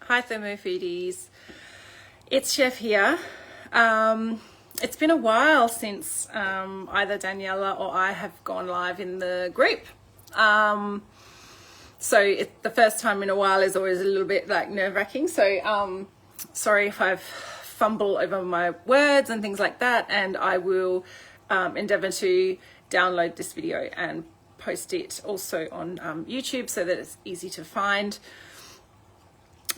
Hi Thermo Foodies, it's Chef here. It's been a while since either Daniela or I have gone live in the group. So the first time in a while is always a little bit like nerve-wracking. So sorry if I've fumbled over my words and things like that. And I will endeavor to download this video and post it also on YouTube so that it's easy to find.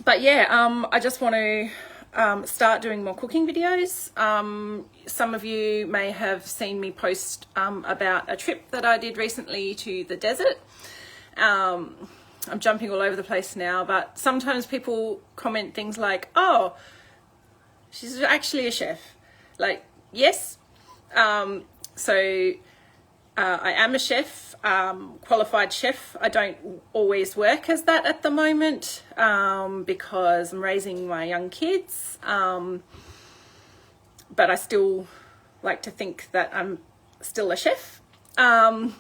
But yeah, I just want to start doing more cooking videos. Some of you may have seen me post about a trip that I did recently to the desert. I'm jumping all over the place now, but sometimes people comment things like, oh, she's actually a chef. Like, yes. I am a chef, qualified chef. I don't always work as that at the moment because I'm raising my young kids. But I still like to think that I'm still a chef. And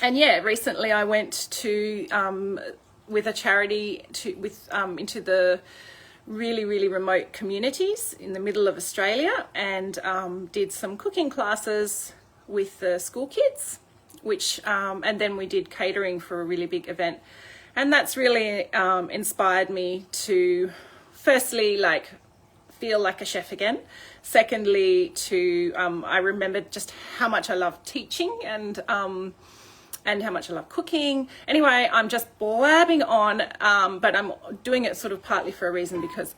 yeah, recently I went to with a charity into the really remote communities in the middle of Australia and did some cooking classes with the school kids, which and then we did catering for a really big event, and that's really inspired me to firstly like feel like a chef again, secondly to I remembered just how much I love teaching and how much I love cooking. Anyway, I'm just blabbing on, but I'm doing it sort of partly for a reason because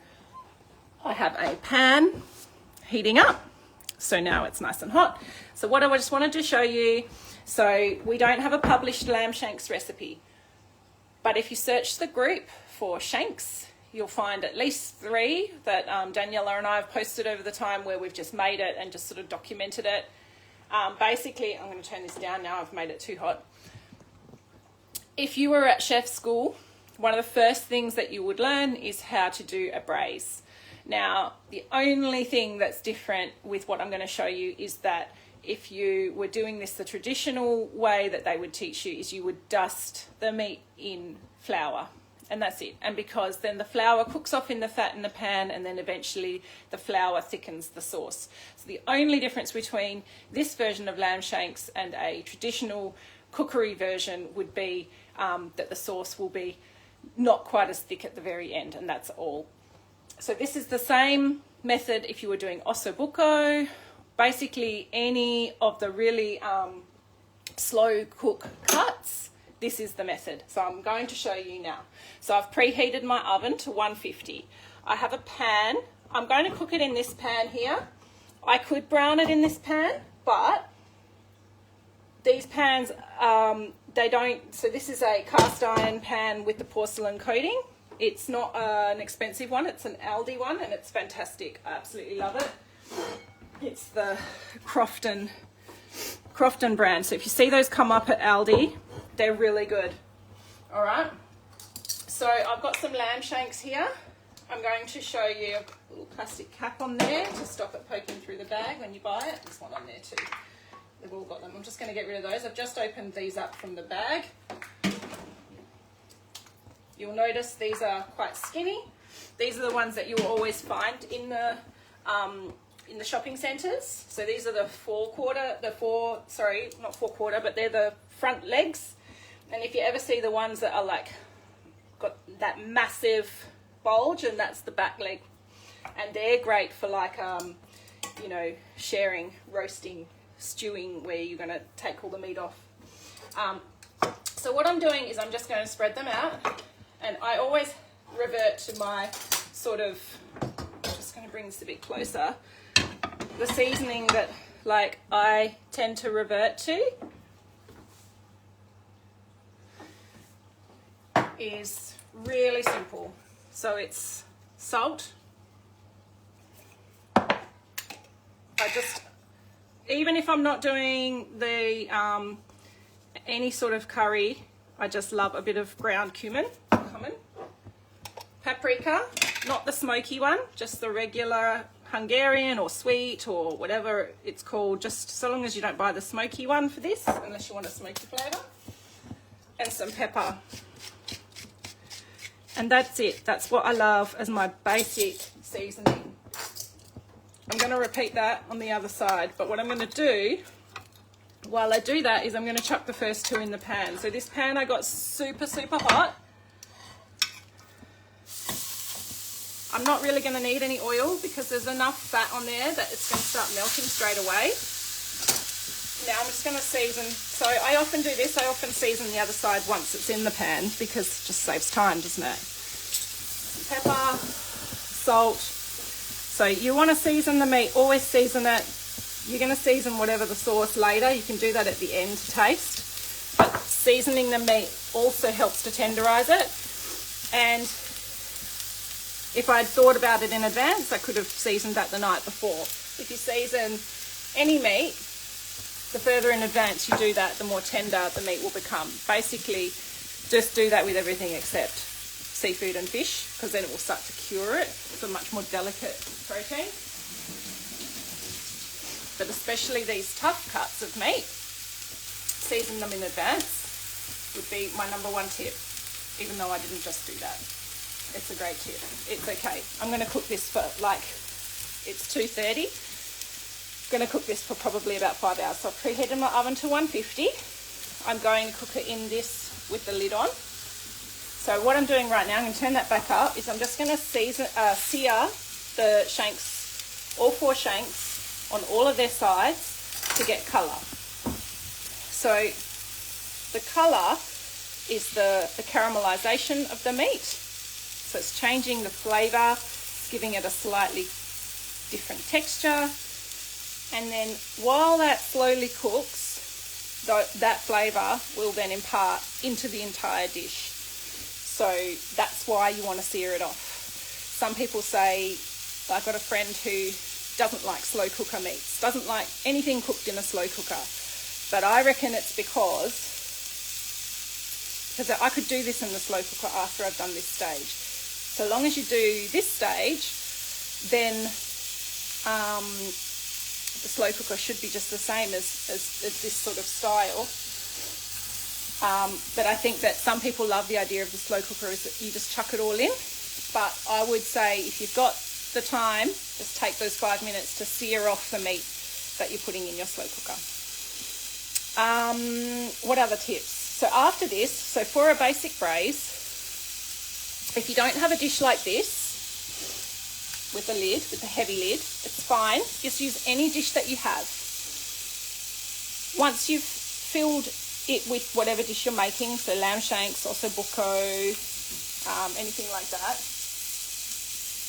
I have a pan heating up. So now it's nice and hot. So what I just wanted to show you, so we don't have a published lamb shanks recipe, but if you search the group for shanks, you'll find at least 3 that Daniela and I have posted over the time where we've just made it and just sort of documented it. Basically, I'm going to turn this down now, I've made it too hot. If you were at chef school, one of the first things that you would learn is how to do a braise. Now, the only thing that's different with what I'm going to show you is that if you were doing this the traditional way that they would teach you is you would dust the meat in flour, and that's it. And because then the flour cooks off in the fat in the pan, and then eventually the flour thickens the sauce. So the only difference between this version of lamb shanks and a traditional cookery version would be that the sauce will be not quite as thick at the very end, and that's all. So this is the same method if you were doing osso buco, basically any of the really slow cook cuts. This is the method. So I'm going to show you now. So I've preheated my oven to 150. I have a pan. I'm going to cook it in this pan here. I could brown it in this pan, but these pans, they don't, so this is a cast iron pan with the porcelain coating. It's not an expensive one, it's an Aldi one, and it's fantastic. I absolutely love it. It's the Crofton brand. So if you see those come up at Aldi, they're really good. All right. So I've got some lamb shanks here. I'm going to show you a little plastic cap on there to stop it poking through the bag when you buy it. There's one on there too. They've all got them. I'm just going to get rid of those. I've just opened these up from the bag. You'll notice these are quite skinny. These are the ones that you will always find in the shopping centres. So these are the not four quarter, but they're the front legs. And if you ever see the ones that are like got that massive bulge, and that's the back leg, and they're great for like you know, sharing, roasting, stewing, where you're going to take all the meat off. So what I'm doing is I'm just going to spread them out. And I always revert to my sort of, I'm just going to bring this a bit closer, the seasoning that like I tend to revert to is really simple. So it's salt. Even if I'm not doing the any sort of curry, I just love a bit of ground cumin. Paprika, not the smoky one, just the regular Hungarian or sweet or whatever it's called, just so long as you don't buy the smoky one for this, unless you want a smoky flavour. And some pepper. And that's it. That's what I love as my basic seasoning. I'm going to repeat that on the other side, but what I'm going to do while I do that is I'm going to chuck the first two in the pan. So this pan I got super hot. I'm not really going to need any oil because there's enough fat on there that it's going to start melting straight away. Now I'm just going to season. So I often do this. I often season the other side once it's in the pan because it just saves time, doesn't it? Pepper, salt. So you want to season the meat, always season it. You're going to season whatever the sauce later. You can do that at the end to taste. But seasoning the meat also helps to tenderize it. And if I'd thought about it in advance, I could have seasoned that the night before. If you season any meat, the further in advance you do that, the more tender the meat will become. Basically, just do that with everything except seafood and fish, because then it will start to cure it. It's a much more delicate protein. But especially these tough cuts of meat, season them in advance would be my number one tip, even though I didn't just do that. It's a great tip. It's okay. I'm going to cook this for it's 2:30. I'm going to cook this for probably about 5 hours. So I've preheated my oven to 150. I'm going to cook it in this with the lid on. So what I'm doing right now, I'm going to turn that back up, is I'm just going to sear the shanks, all 4 shanks, on all of their sides to get colour. So the colour is the caramelisation of the meat. So it's changing the flavour, it's giving it a slightly different texture. And then while that slowly cooks, that flavour will then impart into the entire dish. So that's why you want to sear it off. Some people say, I've got a friend who doesn't like slow cooker meats, doesn't like anything cooked in a slow cooker. But I reckon it's because I could do this in the slow cooker after I've done this stage. So long as you do this stage, then the slow cooker should be just the same as this sort of style. But I think that some people love the idea of the slow cooker is that you just chuck it all in. But I would say if you've got the time, just take those 5 minutes to sear off the meat that you're putting in your slow cooker. What other tips? So after this, so for a basic braise, if you don't have a dish like this, with a lid, with a heavy lid, it's fine. Just use any dish that you have. Once you've filled it with whatever dish you're making, so lamb shanks, also bucco, anything like that.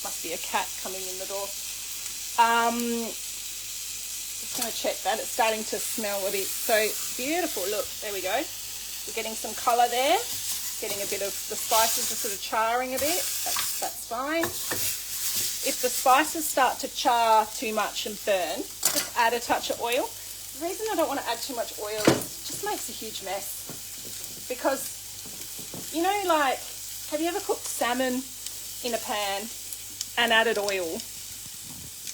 Must be a cat coming in the door. Just going to check that. It's starting to smell a bit. So beautiful. Look, there we go. We're getting some colour there. Getting a bit of, the spices are sort of charring a bit. That's fine. If the spices start to char too much and burn, just add a touch of oil. The reason I don't want to add too much oil is it just makes a huge mess. Because, you know, like, have you ever cooked salmon in a pan and added oil?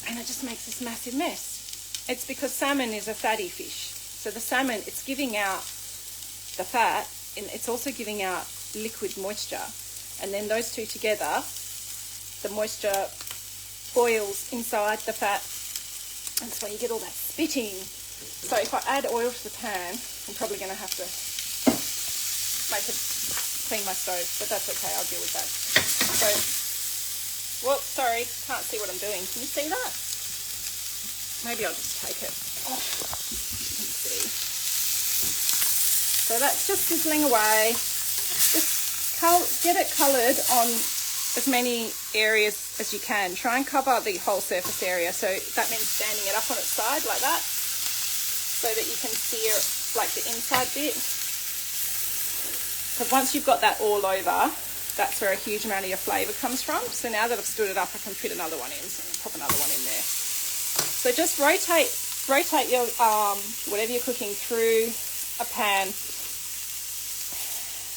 And it just makes this massive mess. It's because salmon is a fatty fish. So the salmon, it's giving out the fat and it's also giving out liquid moisture. And then those two together, the moisture boils inside the fat, and that's why you get all that spitting. So if I add oil to the pan, I'm probably going to have to clean my stove, but that's okay, I'll deal with that. So, well, sorry, can't see what I'm doing. Can you see that? Maybe I'll just take it off. Let's see. So that's just sizzling away. Just get it coloured on as many areas as you can. Try and cover the whole surface area. So that means standing it up on its side like that, so that you can sear like the inside bit. Because once you've got that all over, that's where a huge amount of your flavour comes from. So now that I've stood it up, I can fit another one in. So I'll pop another one in there. So just rotate your whatever you're cooking through a pan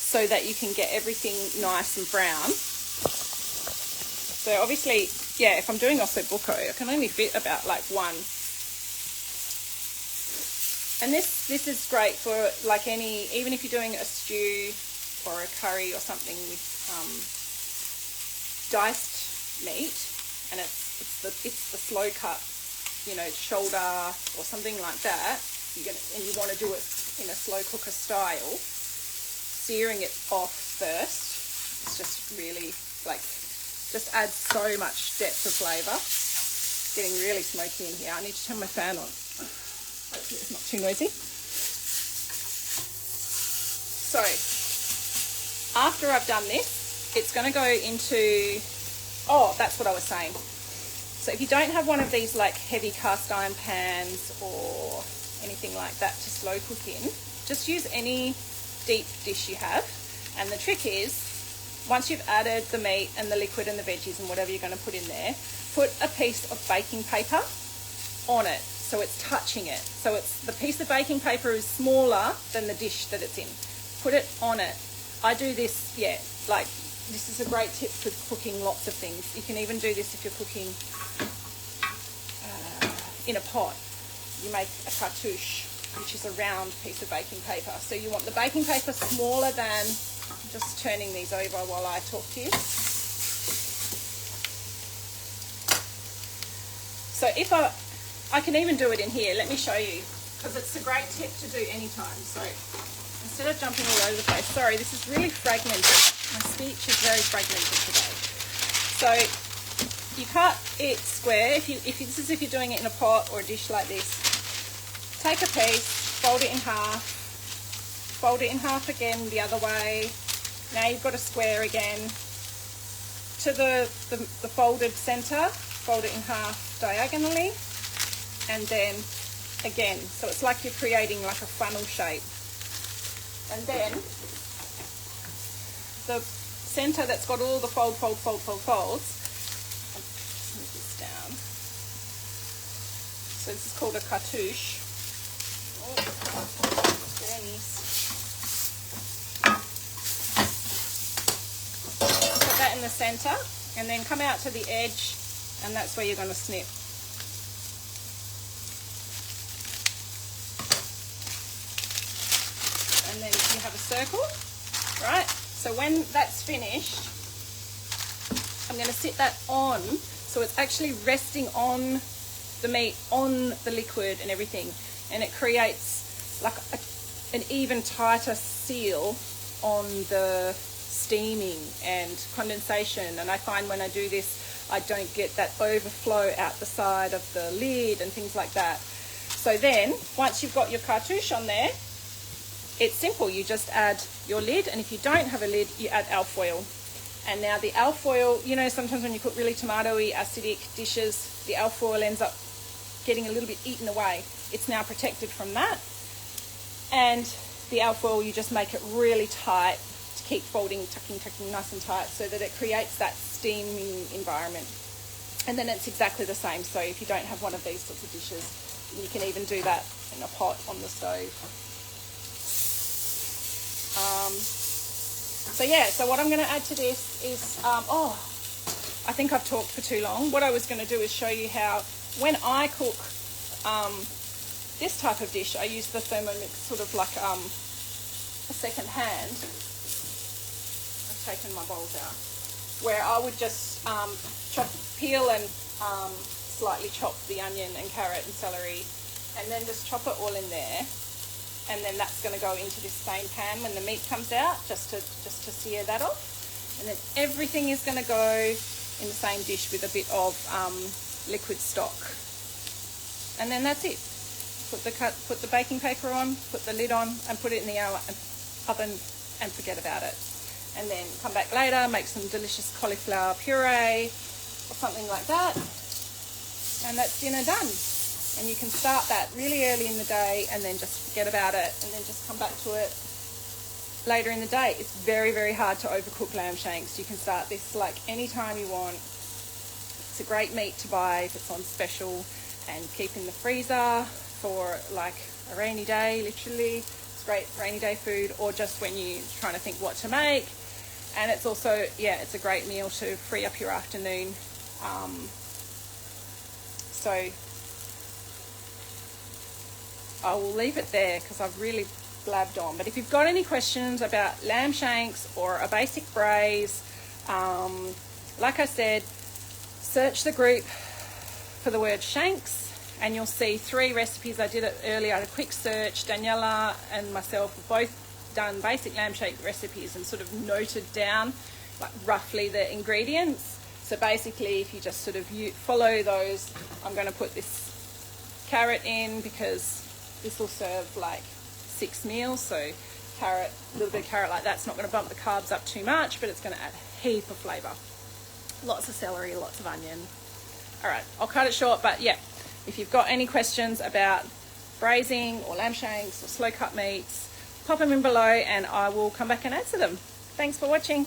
so that you can get everything nice and brown. So obviously, yeah, if I'm doing osso bucco, I can only fit about like one. And this is great for like even if you're doing a stew or a curry or something with diced meat, and it's the slow cut, you know, shoulder or something like that, and you want to do it in a slow cooker style, searing it off first, it's just really just adds so much depth of flavour. Getting really smoky in here. I need to turn my fan on. Hopefully it's not too noisy. So after I've done this, it's going to go into, oh, that's what I was saying. So if you don't have one of these like heavy cast iron pans or anything like that to slow cook in, just use any deep dish you have. And the trick is, once you've added the meat and the liquid and the veggies and whatever you're going to put in there, put a piece of baking paper on it so it's touching it. So it's the piece of baking paper is smaller than the dish that it's in. Put it on it. I do this, this is a great tip for cooking lots of things. You can even do this if you're cooking in a pot. You make a cartouche, which is a round piece of baking paper. So you want the baking paper smaller than, just turning these over while I talk to you. So if I can even do it in here, let me show you, because it's a great tip to do anytime. So instead of jumping all over the place, sorry, this is really fragmented. My speech is very fragmented today. So you cut it square. If you're doing it in a pot or a dish like this, take a piece, fold it in half again the other way. Now you've got a square again. To the folded centre, fold it in half diagonally, and then again. So it's like you're creating like a funnel shape. And then the centre that's got all the folds, move this down. So this is called a cartouche. Oh, put that in the centre, and then come out to the edge, and that's where you're going to snip. And then you have a circle, right? So when that's finished, I'm going to sit that on, so it's actually resting on the meat, on the liquid and everything, and it creates like an even tighter seal on the steaming and condensation. And I find when I do this, I don't get that overflow out the side of the lid and things like that. So then once you've got your cartouche on there, it's simple. You just add your lid, and if you don't have a lid, you add alfoil. And now the alfoil, you know, sometimes when you cook really tomatoey, acidic dishes, the alfoil ends up getting a little bit eaten away. It's now protected from that. And the alfoil, you just make it really tight to keep folding, tucking nice and tight, so that it creates that steaming environment. And then it's exactly the same. So if you don't have one of these sorts of dishes, you can even do that in a pot on the stove. So yeah, so what I'm going to add to this is, I think I've talked for too long. What I was going to do is show you how, when I cook this type of dish, I use the Thermomix sort of like a second hand. I've taken my bowls out. Where I would just peel and slightly chop the onion and carrot and celery, and then just chop it all in there. And then that's going to go into this same pan when the meat comes out, just to sear that off. And then everything is going to go in the same dish with a bit of liquid stock. And then that's it. Put the baking paper on, put the lid on, and put it in the oven and forget about it. And then come back later, make some delicious cauliflower puree or something like that. And that's dinner done. And you can start that really early in the day and then just forget about it, and then just come back to it later in the day. It's very, very hard to overcook lamb shanks. You can start this like anytime you want. It's a great meat to buy if it's on special, and keep in the freezer for like a rainy day, literally. It's great rainy day food, or just when you're trying to think what to make. And it's also, yeah, it's a great meal to free up your afternoon. So I will leave it there because I've really blabbed on. But if you've got any questions about lamb shanks or a basic braise, like I said, search the group for the word shanks and you'll see 3 recipes. I did it earlier, I had a quick search. Daniela and myself have both done basic lamb shank recipes and sort of noted down like roughly the ingredients. So basically if you just sort of follow those, I'm going to put this carrot in because this will serve like 6 meals, so carrot, a little bit of carrot like that's not going to bump the carbs up too much, but it's going to add a heap of flavour. Lots of celery, lots of onion. All right, I'll cut it short, but yeah, if you've got any questions about braising or lamb shanks or slow cut meats, pop them in below and I will come back and answer them. Thanks for watching.